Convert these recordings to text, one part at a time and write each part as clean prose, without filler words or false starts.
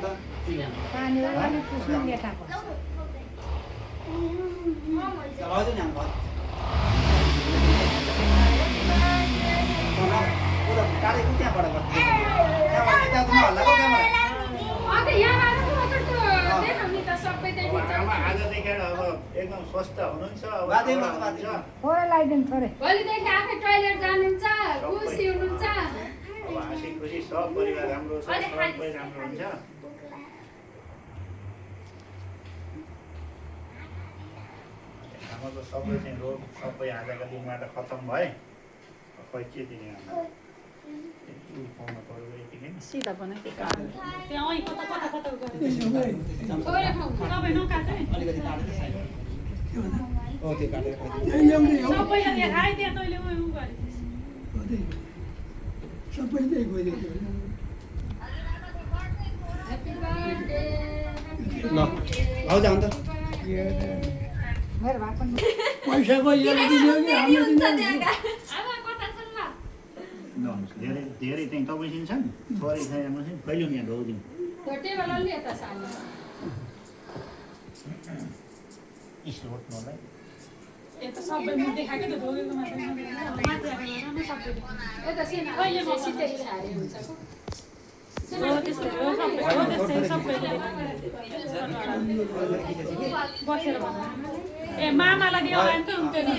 पानी वाला में कुछ नहीं लेता पास चलाओ जो नहीं बात पूरा गाड़ी को क्या पड़ा करते क्या पड़ा क्या तुम हल्ला को क्या पड़ा अबे यहाँ आएर त अझ त दे हामी त सबै देखिन्छ आज देखेर अब एकदम स्वस्थ हुनुहुन्छ अब बाजे थोरै लगाइदिनु थोरै भोलिदेखि आफै टोइलेट जानुहुन्छ खुसी हुनुहुन्छ अब हाँसी खुसी सब परिवार राम्रो छ सबै राम्रो हुन्छ हाम्रो त सबै चाहिँ रोग सबै आजका दिनमा त खत्तम भए खै के दिने पाउनु पर्यो यतिकै सिधा बनाएको त्यहाँ कता कता कता छोरा खाऊ सबै नकाटे अलिकति काटेर साइड ओ त्यो काटेर सबैले त्यहाँ खाए त्यहाँ तैँले उ सबैले गयो ह्यापी बर्थडे ल आउ जाऊ त मेरो भए पनि पैसाको यो दियो कि हाम्रो दिन्छ अब कता छन् ल धेरै धेरै चाहिँ तपाईँसित छन् थोरै चाहिँ हाम्रो चाहिँ कहिले यहाँ ढोगिदिउँ त्यो टेबल अलि यता साल्नु यस्तो उठ्नुलाई यता सबै म देखाएको त ढोगेको मात्रै सबै यता सिना कहिले म सिधै छारे हुन्छ बसेर ए मामालाई दियो भने त हुन्थ्यो नि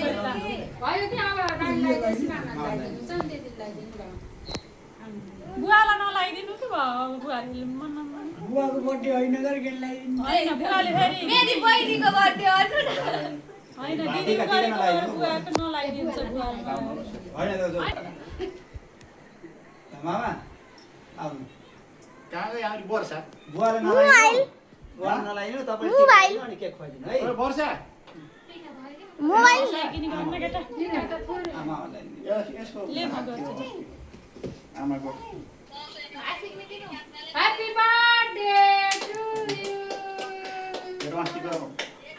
भयो त्यहाँ अब रानीलाई चाहिँ सिनाना लगाइदिनुहुन्छ नि त्यति लगाइदिनु ल बुवालाई नलाइदिनु कि भयो बुवाले मन बुवाको बर्थडे होइन गएर गेललाई होइन बुवाले फेरि मेरी बहिनीको बर्थडे हो नि होइन दिदीको गरेको बुवाको नलाइदिन्छ बुवाले होइन दाजु मामा आउ कहाँ गयो आउने वर्षा बुवाले नलाइनु बुवाले नलाइनु तपाईले अनि केक खुवाइदिनु है ओए वर्षा मोबाइल किन गर्न केटा आमाहरूलाई यसको ले म गर्छु आमाको ह्यापी बर्थडे टु यु मेरो अस्तिको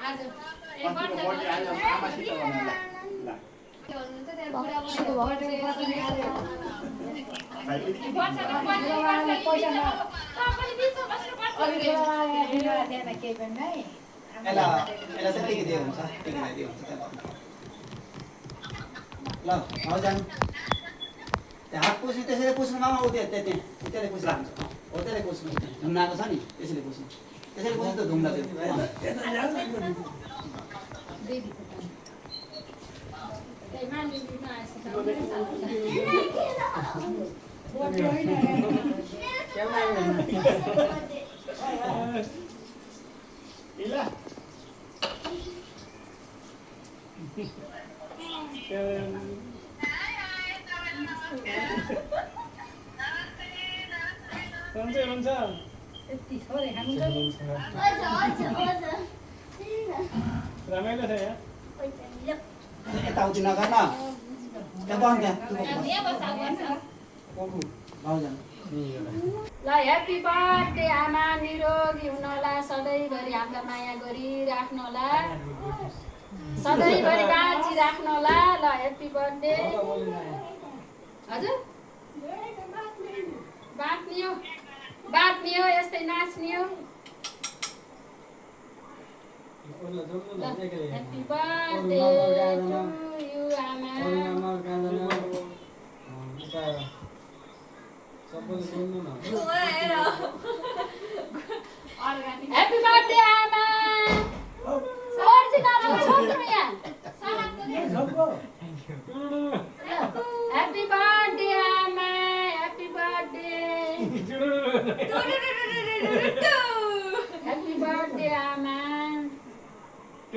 आज अस्तिको बर्थडे आज आमासित गर्नु ल केही पनि नै यसलाई चाहिँ टिकी दियो हुन्छ टिकी दियो हुन्छ ल आउ जानु त्यहाँ हात पुस्नु त्यसरी पुस्नु मामा उ त्यहाँ त्यसले पुस्नु हुन्छ हो त्यसले पुस्नु धुम्नाको छ नि त्यसले पुस्नु त्यसरी पुस्नु त धुम्ला त्यो इला हुन्छ यति थोरै खानु रमाइलो छ यहाँ यताउति नगर न त्यहाँ बस्नु आउ जानु ल ह्यापी बर्थडे आमा निरोगी हुनुहोला सधैँभरि हामीलाई माया गरिराख्नुहोला सधैँभरि बाँचिराख्नुहोला ल ह्यापी बर्थडे हजुर बाँच्ने हो यस्तै नाच्ने हो ह्यापी बर्थडे टु यु आमा ह्यापी बर्थडे आमा ओरिजिनल हो छोड्नु यहाँ ह्यापी बर्थडे आमा ह्यापी बर्थडे ह्यापी बर्थडे आमा ल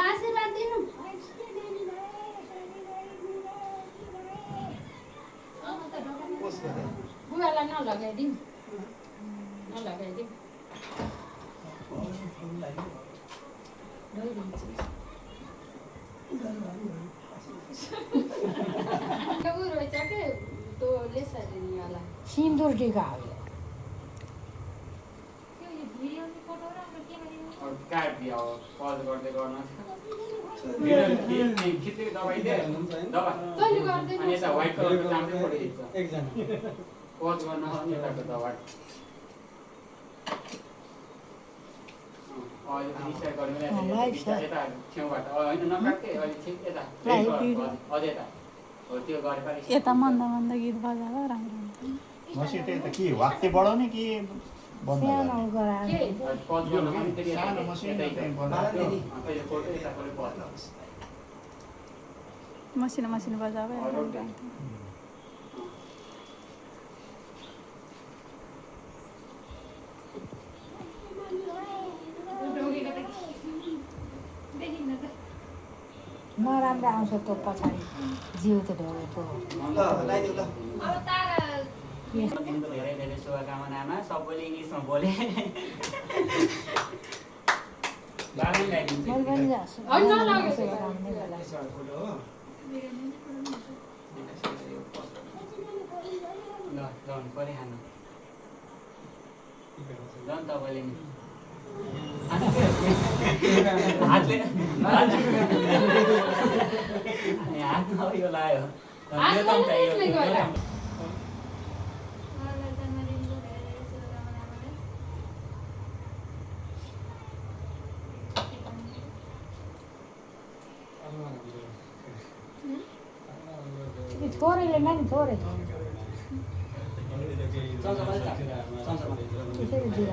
आशीर्वाद दिनु बुवालाई नलगाइदिउँ ऊ रहेछ के त्यो लेसरिनीवाला सिन्दुर टिका हो काट दियो पज गर्दै गर्न खिच्ने दबाई दे दबाई तैँले गर्दैन अनि यता व्हाइट कलरको चाम्रे पठाइदिन्छ एकजना पज गर्न अनि यताको दबाई अहिले रिसाइ गर्नु यता छेउबाट होइन नकाट्के अहिले ठिक यता अझ यता हो त्यो गरेपछि यता मन्दा मन्दा गीत बजाएर राम्रो मसित त के वाक्य बढाउने कि बन्द सानो गर्ने? गराएर पज गर्न अनि फेरि सानो मसिनो चाहिँ बनाएको। अहिले फोटो यता पऱ्यो पज मसिनो मसिनो बजाएर नराम्रो आउँछ त्यो पछाडि जिउ त ढोगेको ल लगाइदेऊ ल अब तारा दिनको धेरै धेरै शुभकामनामा सबैले इङ्ग्लिसमा बोले बाबुले ल्याइदिन्छ मैले पनि जान्छु होइन, नलागे। ल झन् परे खानु झन् तपाईँले नि हातले हातमा उयो लायो यो त चाहियो मलाई जन्मदिनको धेरै धेरै शुभकामना भने छोरीले नानी छोरे त्यसरी दिएर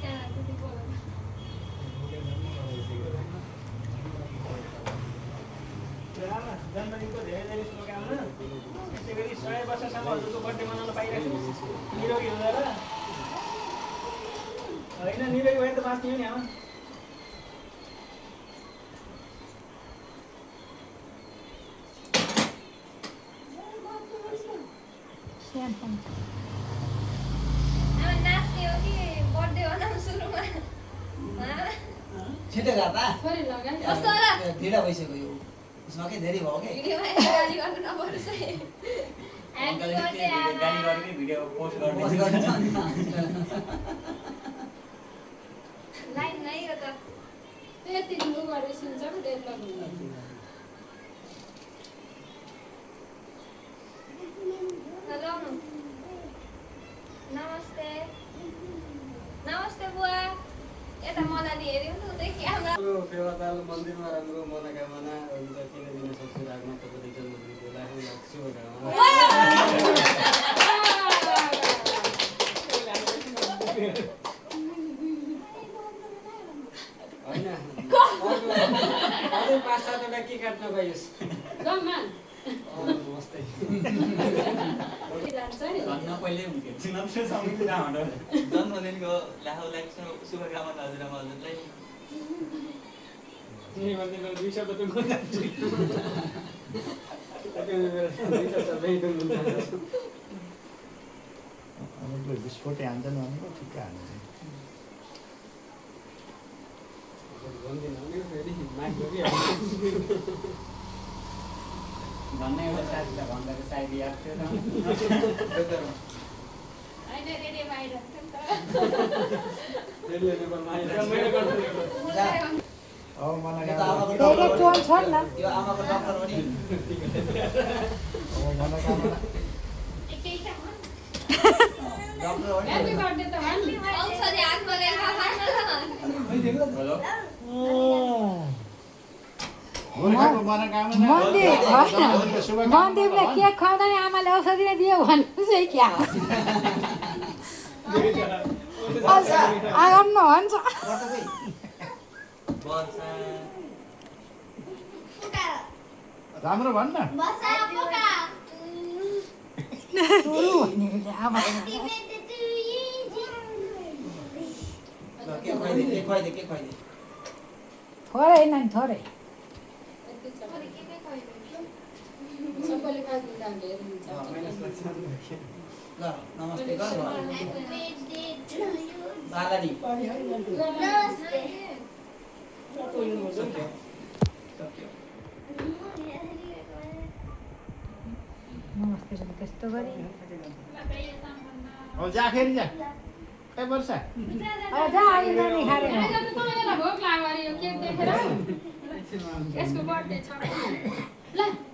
त्यहाँ त्यति बोल्नु जन्मदिनको धेरै धेरै शुभकामना त्यसै गरी 100 वर्षसम्म हजुरको बर्थडे मनाउन पाइरहेको छु निरोगी हुँदा र होइन निरोगी भए त बाँच्ने हो नि आमा अब नाच्ने हो कि बर्थडे बनाउनु सुरुमा छिटो गर्दा छोरी लगाइ कस्तो होला ढिला भइसक्यो यो उसमा के धेरै भयो के भिडियोमा गाली गर्नु नपरोस् है अङ्कलले चाहिँ गाली गरेकै भिडियो पोस्ट बस गरिदिन्छ गर्नु लाइन नै हो त त्यति दिनु गरेर सुन्छ नि त्यति लाग्नु हेलो नमस्ते नमस्ते बुवा यता मलाई हेऱ्यो नि उतै क्यामेरा फेवाताल मन्दिरमा राम्रो मनोकामना हुन्छ किन दिन सक्छु राख्न तपाईँले जन्मदिनको लागि शुभकामना होइन अझै 5-7 वटा के काट्न पाइयोस् जम्मान नमस्ते जान्छ नि भन्न पहिले हुन्थ्यो चिनाप्सो समिति राउन्ड जन्मदिनको लाख शुभकामना हजुरलाई दुई शब्द त गुन्जान्छु विस्फोटै हान्छ नि भनेको ठिक्कै हाल्छ भन्ने एउटा साथीलाई भन्दाखेरि सायद याद थियो होइन रेडियो बाहिर अब त्यही टोल छोड न यो आमाको डक्टर हो नि मनोकामना डक्टर हो नि ह्यापी बर्थडे त भन् नि औषधि हातमा लिएर खानु हेलो भोलिको मनोकामना मन्दिरले केक खुवाउँदा नि आमाले औषधि नै दियो भन्नु चाहिँ क्या हो आगम नभन्छ राम्रो भन्न बसा पोका टोलु भन्ने आमा के खुवाइदे थोरै नानी थोरै सबैले खाइदिँदा हेर्नुहुन्छ ल नमस्ते गर बालानी नमस्ते पनि त्यस्तो गरी अब जा फेरि जा ए वर्षा जा अहिले नानी खाएर यसलाई भोक लाग्यो अरे यो केक देखेर यसको बर्थडे छ ल